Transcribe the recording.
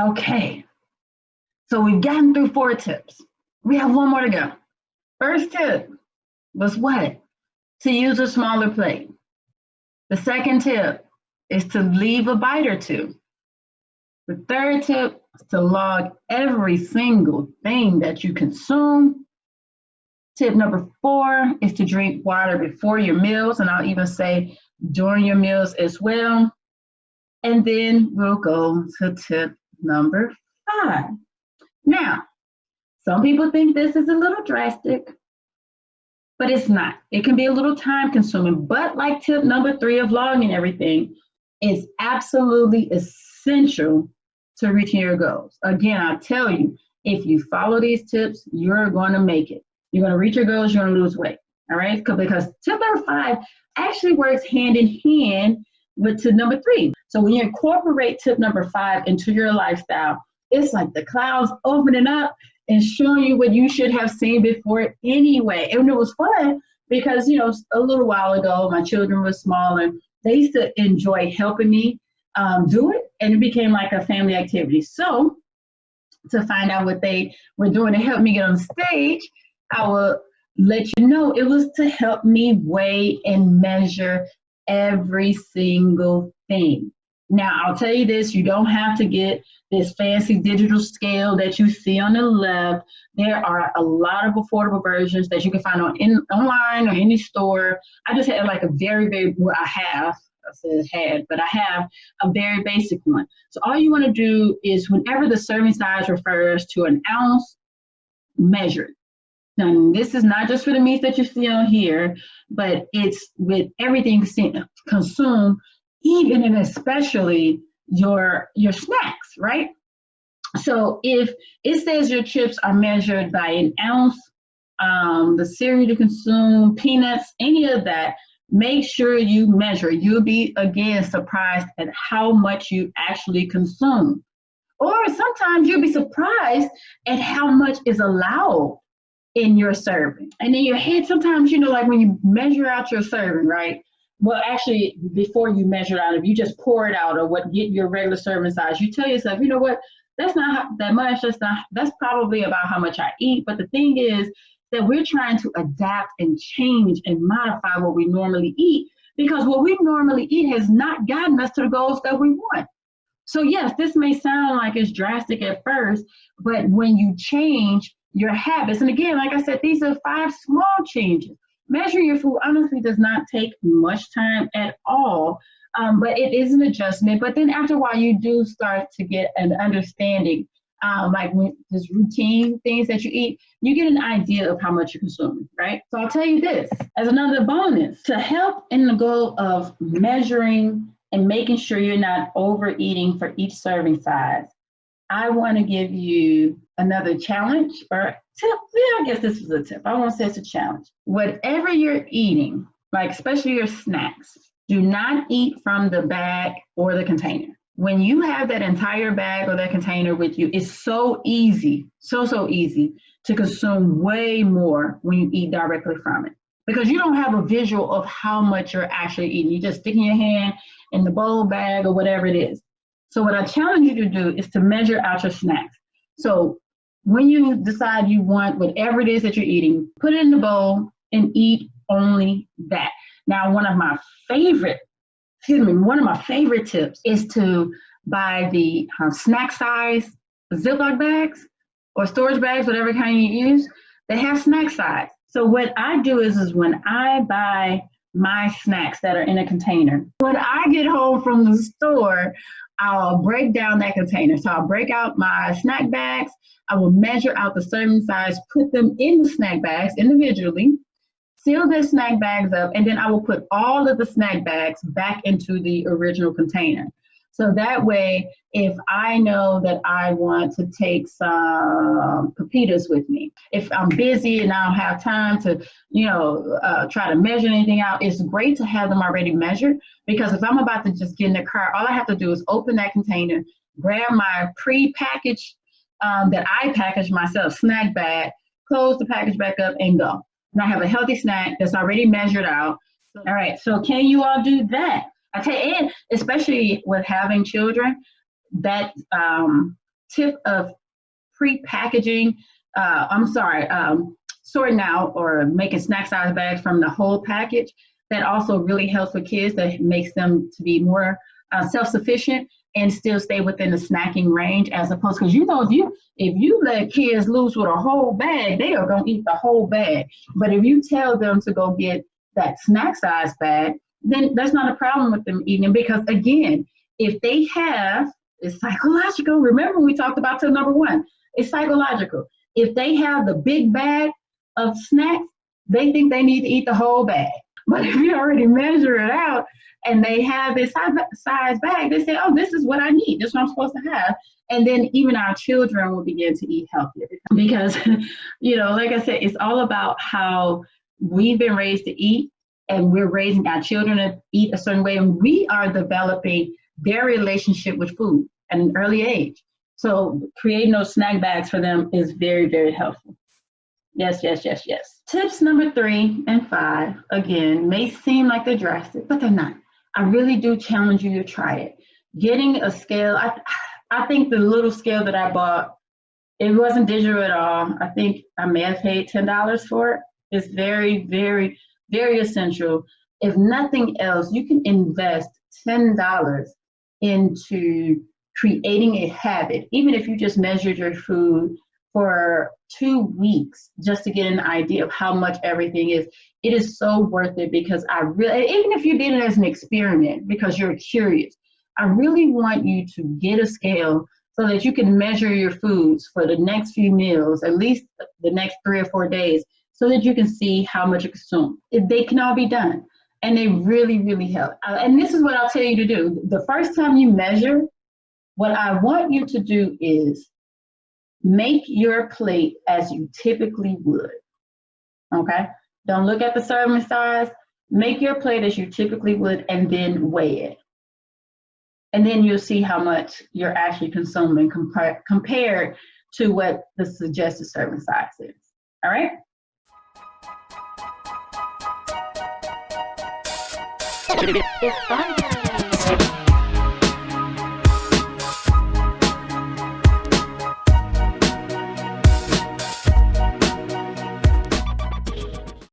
Okay, so we've gotten through 4 tips. We have one more to go. First tip was what? To use a smaller plate. The second tip is to leave a bite or two. The third tip is to log every single thing that you consume. Tip number 4 is to drink water before your meals, and I'll even say during your meals as well. And then we'll go to tip number 5. Now, some people think this is a little drastic, but it's not. It can be a little time consuming, but like tip number 3 of logging everything, it's absolutely essential to reaching your goals. Again, I'll tell you, if you follow these tips, you're going to make it. You're going to reach your goals, you're going to lose weight, all right? Because tip number 5 actually works hand in hand with tip number 3. So when you incorporate tip number 5 into your lifestyle, it's like the clouds opening up and showing you what you should have seen before anyway. And it was fun because, a little while ago, my children were small and they used to enjoy helping me do it. And it became like a family activity. So to find out what they were doing to help me get on stage, I will let you know it was to help me weigh and measure every single thing. Now, I'll tell you this, you don't have to get this fancy digital scale that you see on the left. There are a lot of affordable versions that you can find online or any store. I just had like a I have a very basic one. So all you want to do is whenever the serving size refers to an ounce, measure it. Now, this is not just for the meats that you see on here, but it's with everything consumed, even and especially your snacks, right? So if it says your chips are measured by an ounce, the cereal to consume, peanuts, any of that, make sure you measure. You'll be, again, surprised at how much you actually consume. Or sometimes you'll be surprised at how much is allowed in your serving. And in your head, sometimes, like when you measure out your serving, right? Well, actually, before you measure it out, if you just pour it out or get your regular serving size, you tell yourself, you know what, that's not that much. That's probably about how much I eat. But the thing is that we're trying to adapt and change and modify what we normally eat, because what we normally eat has not gotten us to the goals that we want. So yes, this may sound like it's drastic at first, but when you change your habits, and again, like I said, these are 5 small changes. Measuring your food honestly does not take much time at all, but it is an adjustment. But then after a while, you do start to get an understanding, like when this routine things that you eat, you get an idea of how much you're consuming, right? So I'll tell you this as another bonus to help in the goal of measuring and making sure you're not overeating for each serving size. I want to give you another challenge or tip. Yeah, I guess this is a tip. I won't say it's a challenge. Whatever you're eating, like especially your snacks, do not eat from the bag or the container. When you have that entire bag or that container with you, it's so easy, so easy to consume way more when you eat directly from it, because you don't have a visual of how much you're actually eating. You're just sticking your hand in the bowl, bag, or whatever it is. So what I challenge you to do is to measure out your snacks. So when you decide you want whatever it is that you're eating, put it in the bowl and eat only that. Now, one of my favorite tips is to buy the snack size Ziploc bags or storage bags, whatever kind you use. They have snack size. So what I do is when I buy my snacks that are in a container, when I get home from the store, I'll break down that container. So I'll break out my snack bags. I will measure out the serving size, put them in the snack bags individually, seal the snack bags up, and then I will put all of the snack bags back into the original container. So that way, if I know that I want to take some pepitas with me, if I'm busy and I don't have time to, try to measure anything out, it's great to have them already measured, because if I'm about to just get in the car, all I have to do is open that container, grab my pre-packaged, that I package myself, snack bag, close the package back up and go. And I have a healthy snack that's already measured out. All right, so can you all do that? I tell you, and especially with having children, that tip of pre-packaging, sorting out or making snack size bags from the whole package, that also really helps with kids, that makes them to be more self-sufficient and still stay within the snacking range, as opposed, because if you let kids loose with a whole bag, they are going to eat the whole bag. But if you tell them to go get that snack size bag, then that's not a problem with them eating, because again, if they have, it's psychological. Remember, we talked about tip number 1. It's psychological. If they have the big bag of snacks, they think they need to eat the whole bag. But if you already measure it out and they have this size bag, they say, oh, this is what I need. This is what I'm supposed to have. And then even our children will begin to eat healthier, because, like I said, it's all about how we've been raised to eat, and we're raising our children to eat a certain way. And we are developing their relationship with food at an early age. So creating those snack bags for them is very, very helpful. Yes. Tips number 3 and 5, again, may seem like they're drastic, but they're not. I really do challenge you to try it. Getting a scale, I think the little scale that I bought, it wasn't digital at all. I think I may have paid $10 for it. It's very, very, very essential. If nothing else, you can invest $10 into creating a habit, even if you just measured your food for 2 weeks, just to get an idea of how much everything is. It is so worth it, because even if you did it as an experiment because you're curious, I really want you to get a scale so that you can measure your foods for the next few meals, at least the next 3 or 4 days, so that you can see how much you consume. They can all be done, and they really, really help. And this is what I'll tell you to do. The first time you measure, what I want you to do is make your plate as you typically would, okay? Don't look at the serving size. Make your plate as you typically would, and then weigh it. And then you'll see how much you're actually consuming compared to what the suggested serving size is, all right? It's fun.